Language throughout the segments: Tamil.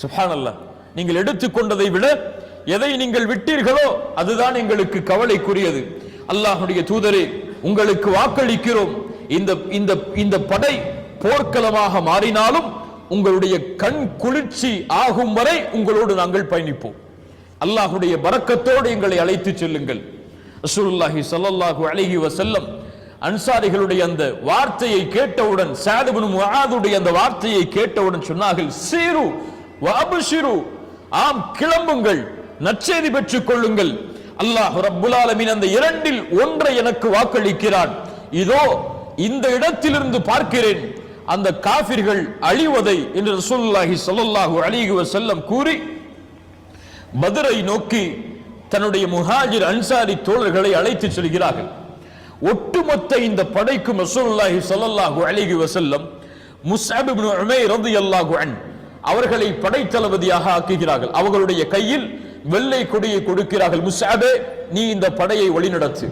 சுப்ஹானல்லாஹ். நீங்கள் எடுத்துக்கொண்டதை விட எதை நீங்கள் விட்டீர்களோ அதுதான் எங்களுக்கு கவலைக்குரியது. அல்லாஹ்வுடைய தூதரே, உங்களுக்கு வாக்களிக்கிறோம், இந்த படை போர்க்களமாக மாறினாலும் உங்களுடைய கண் குளிர்ச்சி ஆகும் வரை உங்களோடு நாங்கள் பயணிப்போம். அல்லாஹ்வுடைய பரக்கத்தோடு எங்களை அழைத்து செல்லுங்கள். ரசூலுல்லாஹி ஸல்லல்லாஹு அலைஹி வஸல்லம் அன்சாரிகளுடைய அந்த வார்த்தையை கேட்டவுடன், ஸஅத் இப்னு முஆதுடைய அந்த வார்த்தையை கேட்டவுடன் சொன்னார்கள், சீரு வஅப்ஷிரு, ஆம் கிளம்புங்கள், நற்செய்தி பெற்றுக் கொள்ளுங்கள். அல்லாஹ் ரப்புல் ஆலமீன் அந்த இரண்டில் ஒன்றை எனக்கு வாக்களிக்கிறான். இதோ இந்த இடத்திலிருந்து பார்க்கிறேன் அந்த காஃபிர்கள் அழிவதை என்று ரசூலுல்லாஹி ஸல்லல்லாஹு அலைஹி வஸல்லம் கூறி பத்ரை நோக்கி தன்னுடைய முஹாஜிர் அன்சாரி தோழர்களை அழைத்து செல்கிறார்கள். ஒட்டுமொத்த இந்த படைக்கும் ரசூலுல்லாஹி ஸல்லல்லாஹு அலைஹி வஸல்லம் முஸ்அப் இப்னு உமைர் ரலியல்லாஹு அன்ஹு அவர்களை படைத்தளபதியாக ஆக்குகிறார்கள். அவர்களுடைய கையில் வெள்ளை கொடியை கொடுக்கிறார்கள். முஸ்அபே, நீ இந்த படையை வழிநடத்து.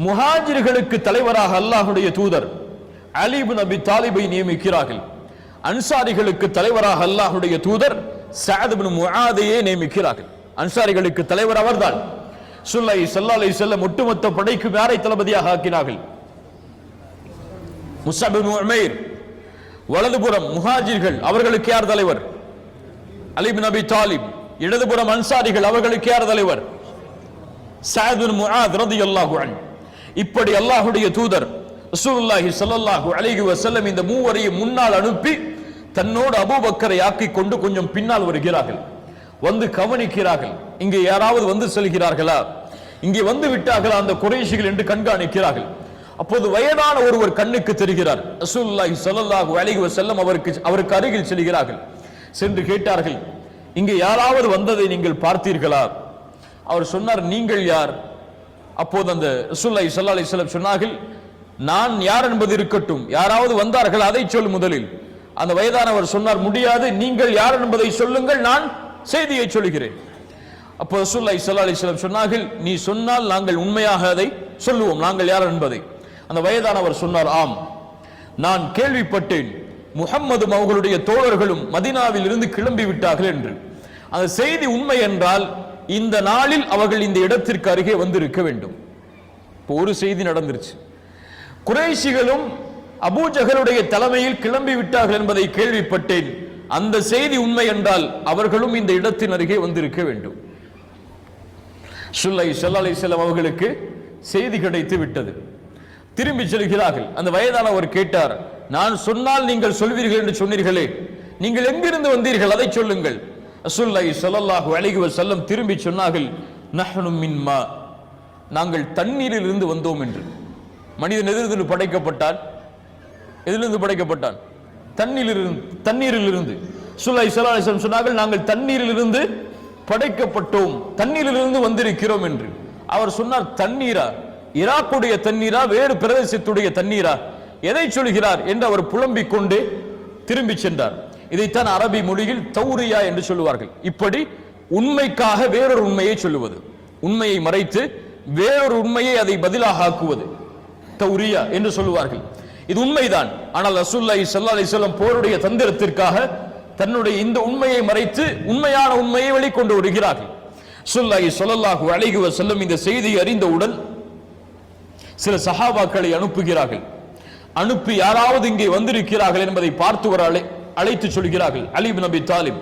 முஹாஜிர்களுக்கு தலைவராக அல்லாஹ்வுடைய தூதர் அலி இப்னு அபி தாலிபை நியமிக்கிறார்கள். அன்சாரிகளுக்கு தலைவராக அல்லாஹ்வுடைய தூதர் ஸஅத் இப்னு முஆதையை நியமிக்கிறார்கள். அன்சாரிகளுக்கு தலைவர் அவர்தான். ரசூலுல்லாஹி ஸல்லல்லாஹு அலைஹி வஸல்லம் ஒட்டுமொத்த படைக்கு யாரை தளபதியாக ஆக்கினார்கள்? முஸ்அப் இப்னு உமைர். வலதுபுறம் முஹாஜிர்கள், அவர்களுக்கு யார் தலைவர்? அலி இப்னு அபி தாலிப். இடதுபுறம் அன்சாரிகள், அவர்களுக்கு யார் தலைவர்? ஸஅத் இப்னு முஆத் ரலியல்லாஹு அன்ஹு. இப்படி அல்லாஹ்வுடைய தூதர் ரசூலுல்லாஹி ஸல்லல்லாஹு அலைஹி வஸல்லம் இந்த மூவரையும் முன்னால் அனுப்பி தன்னோடு அபூபக்கரை ஆக்கிக் கொண்டு கொஞ்சம் பின்னால் வருகிறார்கள். வந்து கவனிக்கிறார்கள், இங்கே யாராவது வந்து செல்கிறார்களா, இங்கே வந்து விட்டார்களா அந்த குறைஷிகள் என்று கண்காணிக்கிறார்கள். அப்போது வயதான ஒருவர் கண்ணுக்கு தெரிகிறார். ரசூலுல்லாஹி ஸல்லல்லாஹு அலைஹி வஸல்லம் அவருக்கு அருகில் செல்கிறார்கள். சென்று கேட்டார்கள், இங்கே யாராவது வந்ததை நீங்கள் பார்த்தீர்களா? அவர் சொன்னார், நீங்கள் யார்? அப்போது அந்த ரசூலுல்லாஹி ஸல்லல்லாஹு அலைஹி வஸல்லம் சொன்னார்கள், நான் யார் என்பது இருக்கட்டும், யாராவது வந்தார்கள் அதை சொல் முதலில். அந்த வயதானவர் சொன்னார், முடியாது, நீங்கள் யார் என்பதை சொல்லுங்கள், நான் செய்தியை சொல்கிறேன். அப்போ ரசூலுல்லாஹி ஸல்லல்லாஹு அலைஹி வஸல்லம் சொன்னார்கள், நீ சொன்னால் நாங்கள் உண்மையாக அதை சொல்லுவோம், நாங்கள் யார் என்பதை. அந்த வயதானவர் சொன்னார், ஆம், நான் கேள்விப்பட்டேன் முஹம்மதும் அவர்களுடைய தோழர்களும் மதீனாவில் இருந்து கிளம்பி விட்டார்கள் என்று. அந்த செய்தி உண்மை என்றால் இந்த நாளில் அவர்கள் இந்த இடத்திற்கு அருகே வந்திருக்க வேண்டும். இப்போ ஒரு செய்தி நடந்துருச்சு, குறைஷிகளும் அபூஜஹலுடைய தலைமையில் கிளம்பி விட்டார்கள் என்பதை கேள்விப்பட்டேன். அந்த செய்தி உண்மை என்றால் அவர்களும் இந்த இடத்தின் அருகே வந்திருக்க வேண்டும். ரசூலுல்லாஹி ஸல்லல்லாஹு அலைஹி வஸல்லம் அவர்களுக்கு செய்தி கிடைத்து விட்டது. திரும்பி செல்கிறார்கள். அந்த வயதானவர் கேட்டார், நான் சொன்னால் நீங்கள் சொல்வீர்கள் என்று சொன்னீர்களே, நீங்கள் எங்கிருந்து வந்தீர்கள் அதை சொல்லுங்கள். ரசூலுல்லாஹி ஸல்லல்லாஹு அலைஹி வஸல்லம் திரும்பி சொன்னார்கள், நஹ்னு மின் மா, நாங்கள் தண்ணீரில் இருந்து வந்தோம் என்று. மனிதன் எதிலிருந்து படைக்கப்பட்டான்? எதிலிருந்து படைக்கப்பட்டான்? தண்ணீரில் இருந்து. ரசூலுல்லாஹி ஸல்லல்லாஹு அலைஹி வஸல்லம் சொன்னார்கள், நாங்கள் தண்ணீரில் இருந்து படைக்கப்பட்டோம், தண்ணீரில் இருந்து வந்திருக்கிறோம் என்று. அவர் சொன்னார், தண்ணீரா? ஈராக்குடைய தண்ணீரா, வேறு பிரதேசத்துடைய தண்ணீரா, எதை சொல்கிறார் என்று அவர் புலம்பிக் கொண்டு திரும்பி சென்றார். இதைத்தான் அரபி மொழியில் தௌரியா என்று சொல்லுவார்கள். இப்படி உண்மைக்காக வேறொரு உண்மையை சொல்லுவது, உண்மையை மறைத்து வேறொரு உண்மையை அதை பதிலாக ஆக்குவது தௌரியா என்று சொல்லுவார்கள். இது உண்மைதான். ஆனால் ரசூலுல்லாஹி ஸல்லல்லாஹு அலைஹி வஸல்லம் போருடைய தந்திரத்திற்காக தன்னுடைய இந்த உண்மையை மறைத்து உண்மையான உண்மையை வெளிக்கொண்டு வருகிறார்கள். ரசூலுல்லாஹி ஸல்லல்லாஹு அலைஹி வஸல்லம் இந்த செய்தியை அறிந்தவுடன் சில சஹாபாக்களை அனுப்புகிறார்கள். அனுப்பி யாராவது இங்கே வந்திருக்கிறார்கள் என்பதை பார்த்து வர அழைத்து சொல்கிறார்கள். அலி இப்னு அபி தாலிப்,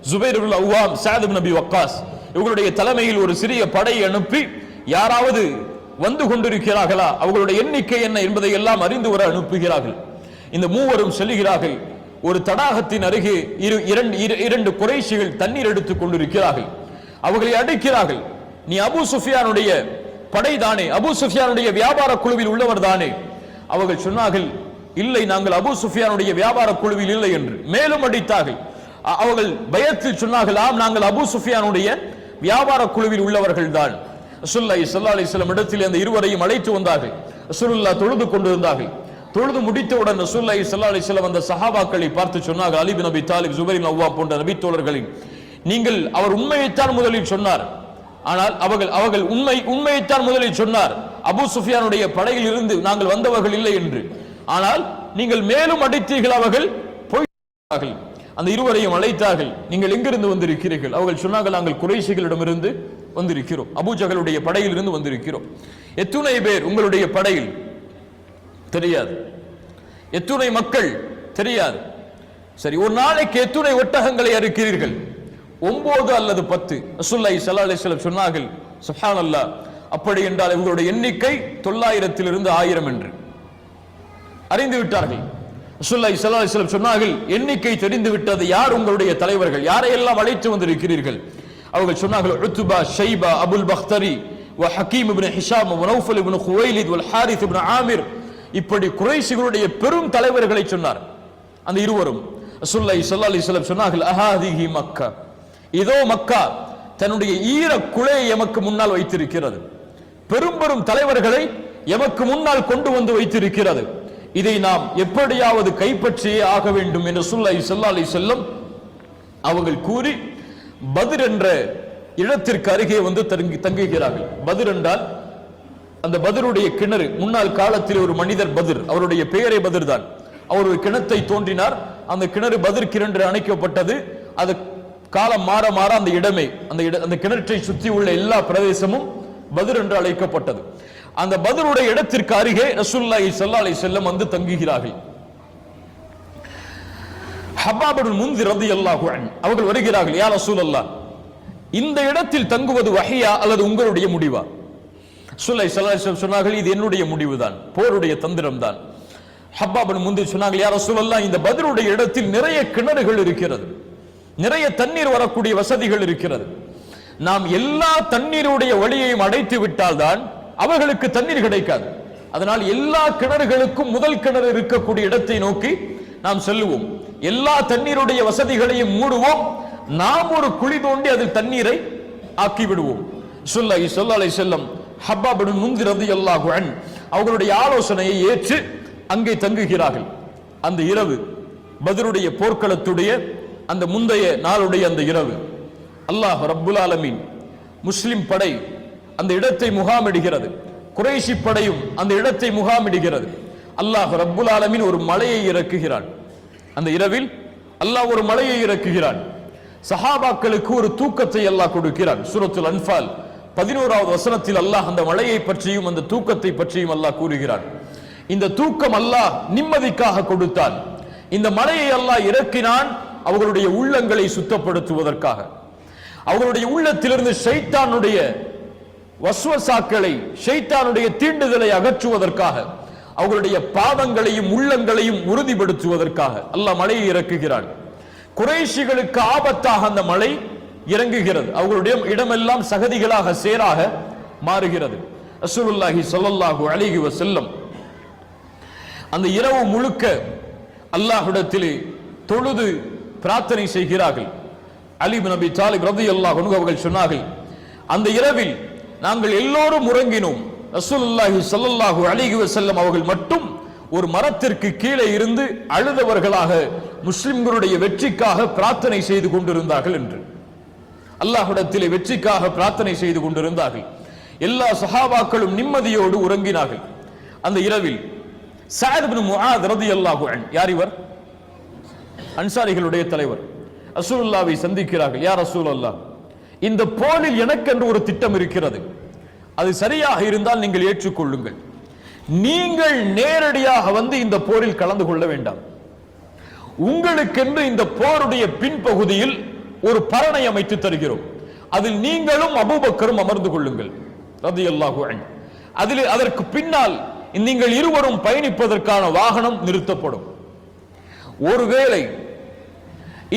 ஜுபைர் இப்னு அவ்வாம், ஸஅத் இப்னு அபி வக்காஸ் இவர்களுடைய தலைமையில் ஒரு சிறிய படையை அனுப்பி யாராவது வந்து கொண்டிருக்கிறார்களா, அவர்களுடைய எண்ணிக்கை என்ன என்பதை எல்லாம் அறிந்து வர அனுப்புகிறார்கள். இந்த மூவரும் செல்கிறார்கள். ஒரு தடாகத்தின் அருகே இரண்டு குறைஷிகள் தண்ணீர் எடுத்துக் கொண்டிருக்கிறார்கள். அவர்களை அடிக்கிறார்கள். நீ அபூ சுஃபியானுடைய படைதானே, அபூ சுஃபியானுடைய வியாபார குழுவில் உள்ளவர் தானே? அவர்கள் சொன்னார்கள், இல்லை, நாங்கள் அபூ சுஃபியானுடைய வியாபார குழுவில் இல்லை என்று. மேலும் அடித்தார்கள். அவர்கள் பயத்தில் சொன்னார்கள், ஆம், நாங்கள் அபூ சுஃபியானுடைய வியாபார குழுவில் உள்ளவர்கள் தான். ரசூலுல்லாஹி ஸல்லல்லாஹு அலைஹி வஸல்லம் இடத்தில் அந்த இருவரையும் அழைத்து வந்தார்கள். ரசூலுல்லாஹ் தொழுது கொண்டிருந்தார்கள். தொழுது முடித்தவுடன் ரசூலுல்லாஹி ஸல்லல்லாஹு அலைஹி வஸல்லம் அந்த சஹாபாக்களை பார்த்து சொன்னார்கள், அலி இப்னு அபி தாலிப், ஜுபைர் இப்னு அவ்வாம் போன்ற நபி தோழர்களின், நீங்கள் அவர் உண்மையைத்தான் முதலில் சொன்னார், ஆனால் அவர்கள் உண்மையைத்தான் முதலில் சொன்னார், அபூ சுஃபியானுடைய படையில் இருந்து நாங்கள் வந்தவர்கள் இல்லை என்று. ஆனால் நீங்கள் மேலும் அடித்தீர்கள், அவர்கள் போய்விட்டார்கள். அந்த இருவரையும் அழைத்தார்கள். நீங்கள் எங்கிருந்து வந்திருக்கிறீர்கள்? அவர்கள் சொன்னார்கள், நாங்கள் குறைஷிகளிடமிருந்து வந்திருக்கிறோம், அபூஜகளுடைய படையில் இருந்து வந்திருக்கிறோம். எத்துணை பேர் உங்களுடைய படையில்? தெரியாது. எத்துணை மக்கள்? தெரியாது. சரி, ஒரு நாளைக்கு எத்துணை ஒட்டகங்களை அறுக்கிறீர்கள்? 9 அல்லது 10. ரசூலுல்லாஹி ஸல்லல்லாஹு அலைஹி வஸல்லம் சொன்னார்கள், சுப்ஹானல்லாஹ், அப்படி என்றால் இவர்களுடைய எண்ணிக்கை 900 1000 என்று அறிந்து விட்டார்கள். ரசூலுல்லாஹி ஸல்லல்லாஹு அலைஹி வஸல்லம் சொன்னார்கள், எண்ணிக்கை தெரிந்து விட்டது, யார் உங்களுடைய தலைவர்கள், யாரையெல்லாம் அழைத்து வந்திருக்கிறீர்கள்? அவர்கள் சொன்னார்கள், உத்பா, ஷைபா, அபுல் பக்தரி, ஹக்கீம் இப்னு ஹிஷாம், நௌஃபல் இப்னு குவைலித், ஹாரிஸ் இப்னு ஆமிர், இப்படி குறைஷிகளுடைய பெரும் தலைவர்களை சொன்னார். அந்த இருவரும் ரசூலுல்லாஹி ஸல்லல்லாஹு அலைஹி வஸல்லம் சொன்னார்கள், அஹாதிஹி மக்கா, இதோ மக்கா தன்னுடைய ஈர குலையை எமக்கு முன்னால் வைத்திருக்கிறது, பெரும் பெரும் தலைவர்களை எமக்கு முன்னால் கொண்டு வந்து வைத்திருக்கிறது, இதை நாம் எப்படியாவது கைப்பற்றியே ஆக வேண்டும் என்று ரசூலுல்லாஹி ஸல்லல்லாஹு அலைஹி வஸல்லம் அவர்கள் கூறி பத்ர் என்ற இடத்திற்கு அருகே வந்து தங்குகிறார்கள். பத்ர் என்றால் அந்த பத்ருடைய கிணறு, முன்னாள் காலத்தில் ஒரு மனிதர் பத்ர், அவருடைய பெயரே பத்ர் தான். அவர் ஒரு கிணத்தை தோன்றினார், அந்த கிணறு பத்ர் கிணறு அணைக்கப்பட்டது. அது காலம் மாற மாற அந்த இடமே, அந்த கிணற்றை சுற்றி உள்ள எல்லா பிரதேசமும் பத்ர் என்று அழைக்கப்பட்டது. அந்த பத்ருடைய இடத்திற்கு அருகே ரசூலுல்லாஹி ஸல்லல்லாஹு அலைஹி வஸல்லம் வந்து தங்குகிறார்கள். ஹப்பாப் இப்னு முன்திர் ரலியல்லாஹு அன்ஹு அவர்கள் வருகிறார்கள், யா ரசூலல்லாஹ், இந்த இடத்தில் தங்குவது வஹியா அல்லது உங்களுடைய முடிவா? ரசூலுல்லாஹி ஸல்லல்லாஹு அலைஹி வஸல்லம் சொன்னார்கள், இது என்னுடைய முடிவுதான், போருடைய தந்திரம் தான். ஹப்பாப் இப்னு முன்திர் சொன்னார்கள், யா ரசூலல்லாஹ், இந்த பத்ருடைய இடத்தில் நிறைய கிணறுகள் இருக்கிறது, நிறைய தண்ணீர் வரக்கூடிய வசதிகள் இருக்கிறது, நாம் எல்லா தண்ணீருடைய வழியையும் அடைத்து விட்டால் தான் அவர்களுக்கு தண்ணீர் கிடைக்காது. அதனால் எல்லா கிணறுகளுக்கும் முதல் கிணறு இருக்கக்கூடிய இடத்தை நோக்கி நாம் செல்லுவோம், எல்லா தண்ணீருடைய வசதிகளையும் மூடுவோம், நாம் ஒரு குழி தோண்டி அதில் தண்ணீரை ஆக்கி விடுவோம். ரசூலுல்லாஹி ஸல்லல்லாஹு அலைஹி வஸல்லம் ஹப்பாப் இப்னு முன்திர் ரலியல்லாஹு அன்ஹு அவர்களுடைய ஆலோசனையை ஏற்று அங்கே தங்குகிறார்கள். அந்த இரவு பத்ருடைய போர்க்களத்துடைய அந்த முந்தைய நாளுடைய அந்த இரவு, அல்லாஹ் ரப்புல் ஆலமீன் முஸ்லிம் படை அந்த இடத்தை முகாமிடுகிறது, குறைஷி படையும் அந்த இடத்தை முகாமிடுகிறது. அல்லாஹ் ரப்புல் ஆலமீன் ஒரு மலையை இறக்குகிறான். அந்த இரவில் அல்லாஹ் ஒரு மலையை இறக்குகிறான். சஹாபாக்களுக்கு ஒரு தூக்கத்தை அல்லாஹ் கொடுக்கிறான். சூரத்துல் அன்ஃபால் 11வது வசனத்தில் அல்லாஹ் அந்த மலையை பற்றியும் அந்த தூக்கத்தை பற்றியும் அல்லாஹ் கூறுகிறான். இந்த தூக்கம் அல்லாஹ் நிம்மதிக்காக கொடுத்தான். இந்த மலையை அல்லாஹ் இறக்கினான் அவர்களுடைய உள்ளங்களை சுத்தப்படுத்துவதற்காக, அவர்களுடைய உள்ளத்திலிருந்து ஷைத்தானுடைய வஸ்வசாக்களை, ஷைத்தானுடைய தீண்டுதலை அகற்றுவதற்காக, அவர்களுடைய பாவங்களையும் உள்ளங்களையும் உறுதிப்படுத்துவதற்காக அல்லாஹ் மலையை இறக்குகிறான். குறைஷிகளுக்கு ஆபத்தாக அந்த மலை இறங்குகிறது, அவர்களுடைய இடமெல்லாம் சகதிகளாக சேராக மாறுகிறது. ரசூலுல்லாஹி ஸல்லல்லாஹு அலைஹி வஸல்லம் அந்த இரவு முழுக்க அல்லாஹ்விடத்திலே தொழுது பிரார்த்தனை செய்கிறார்கள். அலி இப்னு அபி தாலிப் ரலியல்லாஹு அன்ஹு அவர்கள் சொன்னார்கள், அந்த இரவில் நாங்கள் எல்லோரும் உறங்கினோம், ரசூலுல்லாஹி ஸல்லல்லாஹு அலைஹி வஸல்லம் அவர்கள் மட்டும் ஒரு மரத்திற்கு கீழே இருந்து அழுதவர்களாக முஸ்லிம்களுடைய வெற்றிக்காக பிரார்த்தனை செய்து கொண்டிருந்தார்கள் என்று. அல்லாஹ்விடத்திலே வெற்றிக்காக பிரார்த்தனை செய்து கொண்டிருந்தார்கள். எல்லா சஹாபாக்களும் நிம்மதியோடு உறங்கினார்கள். அந்த இரவில் சஅத் இப்னு முஆத் ரலியல்லாஹு அன்ஹு, யார் இவர்? அன்சாரிகளுடைய தலைவர், ரசூலுல்லாஹ்வை சந்திக்கிறார்கள். யா ரசூலல்லாஹ், இந்த போரில் எனக்கென்று ஒரு திட்டம் இருக்கிறது, அது சரியாக இருந்தால் நீங்கள் ஏற்றுக்கொள்ளுங்கள், நீங்கள் நேரடியாக வந்து இந்த போரில் கலந்து கொள்ள வேண்டாம், உங்களுக்கென்று இந்த போருடைய பின்பகுதியில் ஒரு பரணை அமைத்து தருகிறோம், அதில் நீங்களும் அபூபக்கரும் அமர்ந்து கொள்ளுங்கள் ரலியல்லாஹு அன்ஹு, அதில் அதற்கு பின்னால் நீங்கள் இருவரும் பயணிப்பதற்கான வாகனம் நிறுத்தப்படும். ஒருவேளை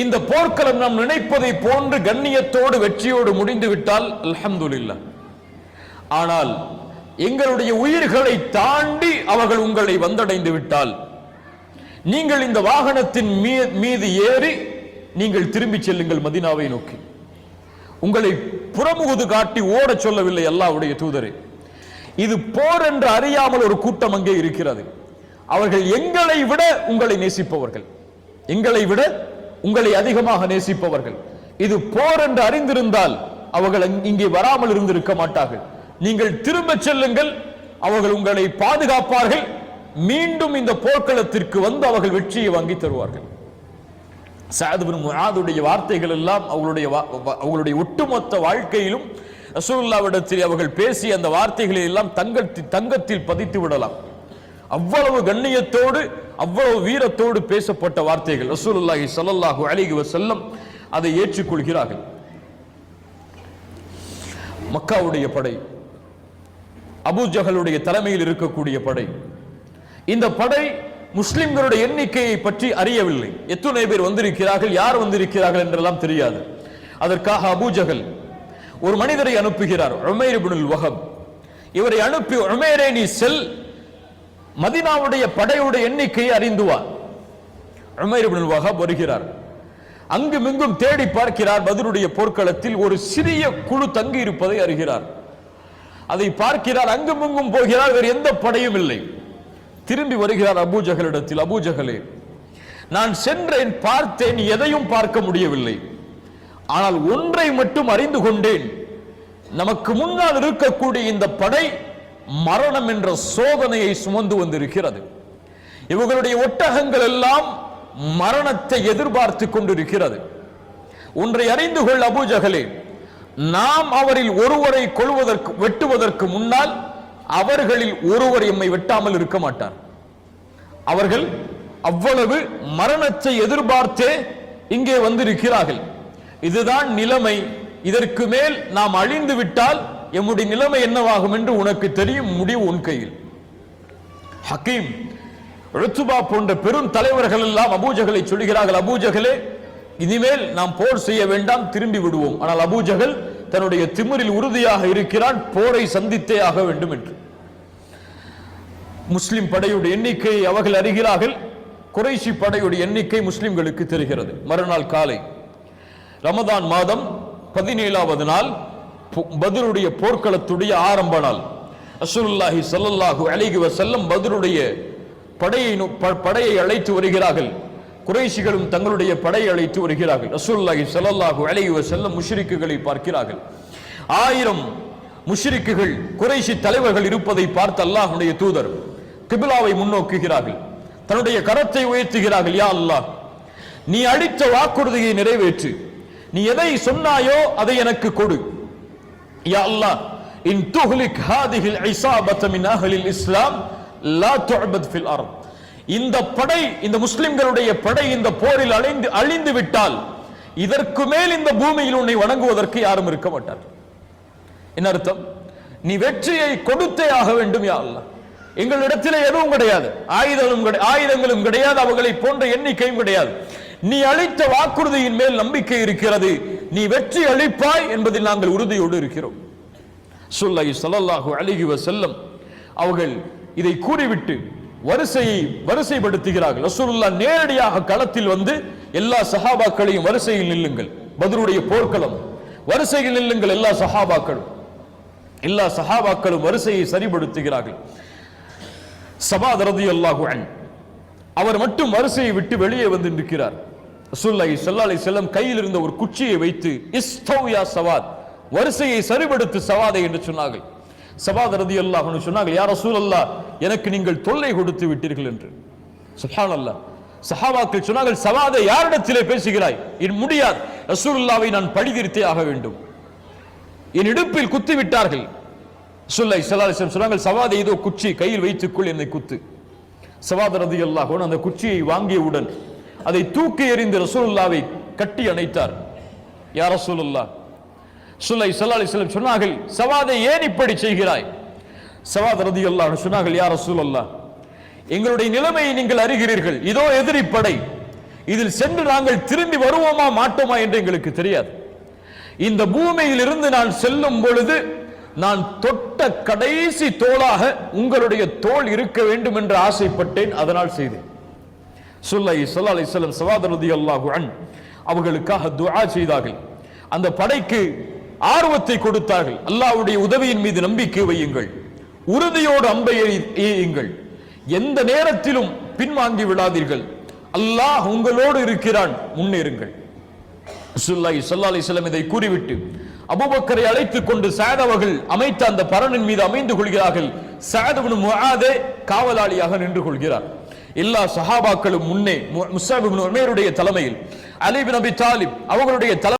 இந்த போர்க்களம் நாம் நினைப்பதை போன்று கண்ணியத்தோடு வெற்றியோடு முடிந்துவிட்டால் அல்ஹம்துலில்லாஹ், ஆனால் எங்களுடைய உயிர்களை தாண்டி அவர்கள் உங்களை வந்தடைந்து விட்டால் நீங்கள் இந்த வாகனத்தின் மீது ஏறி நீங்கள் திரும்பி செல்லுங்கள் மதீனாவை நோக்கி. உங்களை புறமுகுது காட்டி ஓடச் சொல்லவில்லை அல்லாஹ்வுடைய தூதரே, இது போர் என்று அறியாமல் ஒரு கூட்டம் அங்கே இருக்கிறது, அவர்கள் எங்களை விட உங்களை நேசிப்பவர்கள், எங்களை விட உங்களை அதிகமாக நேசிப்பவர்கள், இது போர் என்று அறிந்திருந்தால் அவர்கள் இங்கே வராமல் இருந்திருக்க மாட்டார்கள், நீங்கள் திரும்ப செல்லுங்கள், அவர்கள் உங்களை பாதுகாப்பார்கள், மீண்டும் இந்த போர்க்களத்திற்கு வந்து அவர்கள் வெற்றியை வாங்கி தருவார்கள். சஅத் இப்னு முஆதுடைய வார்த்தைகள் எல்லாம் அவங்களுடைய ஒட்டுமொத்த வாழ்க்கையிலும் ரசூலுல்லாஹ்விடத்தில் அவர்கள் பேசிய அந்த வார்த்தைகளை எல்லாம் தங்கத்தில் பதித்து விடலாம். அவ்வளவு கண்ணியத்தோடு அவ்வளவு வீரத்தோடு பேசப்பட்ட வார்த்தைகள். ரசூலுல்லாஹி ஸல்லல்லாஹு அலைஹி வஸல்லம் அதை ஏற்றுக்கொள்கிறார்கள். மக்காவுடைய படை, அபூஜஹலுடைய தலைமையில் இருக்கக்கூடிய படை, இந்த படை முஸ்லிம்களுடைய எண்ணிக்கையை பற்றி அறியவில்லை. எத்தனை பேர் வந்திருக்கிறார்கள், யார் வந்திருக்கிறார்கள் என்றெல்லாம் தெரியாது. அதற்காக அபூஜஹல் ஒரு மனிதரை அனுப்புகிறார், உமைர் இப்னுல் வஹப். இவரை அனுப்பி, உமைரே நீ செல், மதீனாவுடைய படையுடைய எண்ணிக்கையை அறிந்து வா. உமைர் இப்னுல் வஹப் வருகிறார். அங்குமிங்கும் தேடி பார்க்கிறார். பத்ருடைய போர்க்களத்தில் ஒரு சிறிய குழு தங்கி இருப்பதை அறிகிறார். அதை பார்க்கிறார். அங்குமிங்கும் போகிறார், வேறு எந்த படையும் இல்லை. திரும்பி வருகிறார் அபூஜஹலிடத்தில். அபூஜஹலே, நான் சென்றேன், பார்த்தேன், எதையும் பார்க்க முடியவில்லை. ஆனால் ஒன்றை மட்டும் அறிந்து கொண்டேன், நமக்கு முன்னால் இருக்கக்கூடிய இந்த படை மரணம் என்ற சோதனையை சுமந்து வந்திருக்கிறது. இவர்களுடைய ஒட்டகங்கள் எல்லாம் மரணத்தை எதிர்பார்த்து கொண்டிருக்கிறது. ஒன்றை அறிந்து கொள் அபூஜஹலே, நாம் அவரில் ஒருவரை வெட்டுவதற்கு முன்னால் அவர்களில் ஒருவர் எம்மை வெட்டாமல் இருக்க மாட்டார். அவர்கள் அவ்வளவு மரணத்தை எதிர்பார்த்தே இங்கே வந்திருக்கிறார்கள். இதுதான் நிலைமை. இதற்கு மேல் நாம் அழிந்து விட்டால் எம்முடைய நிலைமை என்னவாகும் என்று உனக்கு தெரியும், முடிவு உன் கையில். ஹக்கீம், உத்பா போன்ற பெரும் தலைவர்கள் எல்லாம் அபூஜஹலை சொல்கிறார்கள், அபூஜஹலே, இனிமேல் நாம் போர் செய்ய வேண்டாம், திரும்பி விடுவோம். ஆனால் அபூஜஹல் தன்னுடைய திமிரில் உறுதியாக இருக்கிறான், போரை சந்தித்தே ஆக வேண்டும் என்று. முஸ்லிம் படையுடைய எண்ணிக்கையை அவர்கள் அறிகிறார்கள். குறைஷி படையுடைய எண்ணிக்கை முஸ்லிம்களுக்கு தெரிகிறது. மறுநாள் காலை, ரமதான் மாதம் 17வது நாள், பத்ருடைய போர்க்களத்துடைய ஆரம்ப நாள். ரசூலுல்லாஹி ஸல்லல்லாஹு அலைஹி வஸல்லம் பத்ருடைய படையை அழைத்து வருகிறார்கள். குறைஷிகளும் தங்களுடைய படையை அழைத்து வருகிறார்கள். ரசூலுல்லாஹி ஸல்லல்லாஹு அலைஹி வஸல்லம் முஷ்ரிக்குகளை பார்க்கிறார்கள். 1000 முஷ்ரிக்குகள், குறைஷி தலைவர்கள் இருப்பதை பார்த்த அல்லாஹ்வுடைய தூதர் கிப்லாவை முன்னோக்குகிறார்கள். தன்னுடைய கரத்தை உயர்த்துகிறார்கள், யா அல்லாஹ், நீ அளித்த வாக்குறுதியை நிறைவேற்று, நீ எதை சொன்னாயோ அதை எனக்கு கொடு. யா அல்லாஹ், இன் துஹ்லிக் ஹாதிஹில் இஸாபத மின் அஹ்லில் இஸ்லாம் லா துஅபத் ஃபில் அர்த். இந்த படை, இந்த முஸ்லிம்களுடைய படை இந்த போரில் அழிந்து விட்டால் இதற்கு மேல் இந்த பூமியில் உன்னை வணங்குவதற்கு யாரும் இருக்க மாட்டார். என்ன அர்த்தம்? நீ வெற்றியை கொடுத்தே ஆக வேண்டும். யா அல்லாஹ், எங்களிடத்தில் எதுவும் கிடையாது, ஆயுதங்களும் கிடையாது, அவர்களை போன்ற எண்ணிக்கையும் கிடையாது. நீ அளித்த வாக்குறுதியின் மேல் நம்பிக்கை இருக்கிறது, நீ வெற்றி அளிப்பாய் என்பதில் நாங்கள் உறுதியோடு இருக்கிறோம். ஸல்லல்லாஹு அலைஹி வஸல்லம் அவர்கள் இதை கூறிவிட்டு வரிசைப்படுத்துகிறார்கள். ரசூலுல்லாஹ் நேரடியாக களத்தில் வந்து எல்லா சஹாபாக்களையும் வரிசையில் நில்லுங்கள், பத்ருடைய போர்க்களம், வரிசையில் நில்லுங்கள் எல்லா சஹாபாக்களும் வரிசையை சரிபடுத்துகிறார்கள். ஸபாத் ரலியல்லாஹு அன்ஹு அவர் மட்டும் வரிசையை விட்டு வெளியே வந்து நிற்கிறார். ரசூலுல்லாஹி ஸல்லல்லாஹு அலைஹி வஸல்லம் கையில் இருந்த ஒரு குச்சியை வைத்து, இஸ்தவ் யா ஸவாத், வரிசையை சரிபடுத்து ஸவாதை என்று சொன்னார்கள். ஸபாத் ரலியல்லாஹு அன்ஹு சொன்னார்கள், யா ரசூலல்லாஹ், எனக்கு நீங்கள் தொல்லை கொடுத்து விட்டீர்கள் என்று. சுப்ஹானல்லாஹ். சஹாபாக்கள் சொன்னார்கள், ஸவாதை யாரிடத்திலே பேசுகிறாய்? இது முடியாது, ரசூலுல்லாஹ்வை நான் பழிதீர்த்தே ஆக வேண்டும். என் இடுப்பில் குத்தி விட்டார்கள். ரசூலுல்லாஹி ஸல்லல்லாஹு அலைஹி வஸல்லம் சொன்னார்கள், ஸவாதை இதோ குச்சி, கையில் வைத்துக்கொள், என்னை குத்து. ஸவாத் ரலியல்லாஹு அன்ஹு அந்த குச்சியை வாங்கியவுடன் அதை தூக்கி எறிந்து ரசூலுல்லாஹ்வை கட்டி அணைத்தார். யா ரசூலுல்லாஹ், ரசூலுல்லாஹி ஸல்லல்லாஹு அலைஹி வஸல்லம் சொன்னார்கள், ஸவாதை ஏன் இப்படி செய்கிறாய்? ஸவாத் ரலியல்லாஹு அன்ஹு சொன்னார்கள், யா ரசூலுல்லாஹ், எங்களுடைய நிலைமையை நீங்கள் அறிகிறீர்கள், இதோ எதிரி படை, இதில் சென்று நாங்கள் திரும்பி வருவோமா மாட்டோமா என்று எங்களுக்கு தெரியாது. இந்த பூமியில் இருந்து நான் செல்லும் பொழுது நான் தொட்ட கடைசி தோளாக உங்களுடைய தோள் இருக்க வேண்டும் என்று ஆசைப்பட்டேன், அதனால் செய்தேன். ஸல்லல்லாஹு அலைஹி வஸல்லம் ஸவாத் ரலியல்லாஹு அன்ஹு அவர்களுக்காக துஆ செய்தார்கள். அந்த படைக்கு ஆர்வத்தை கொடுத்தார்கள். அல்லாஹ்வுடைய உதவியின் மீது நம்பிக்கை வையுங்கள், உறுதியோடு அம்பை எய்யுங்கள், எந்த நேரத்திலும் பின்வாங்கி விடாதீர்கள், அல்லாஹ் உங்களோடு இருக்கிறான், முன்னேறுங்கள். ரசூலுல்லாஹி ஸல்லல்லாஹு அலைஹி வஸல்லம் இதை கூறிவிட்டு அபூபக்கரை அழைத்துக் கொண்டு ஸஅத் அவர்கள் அமைத்த அந்த பரணின் மீது அமைந்து கொள்கிறார்கள். ஸஅத் இப்னு முஆதே காவலாளியாக நின்று கொள்கிறார். எல்லா சஹாபாக்களும் முன்னே முஸ்அப் இப்னு உமைருடைய தலைமையில், அலி இப்னு அபி தாலிப் அவர்களுடைய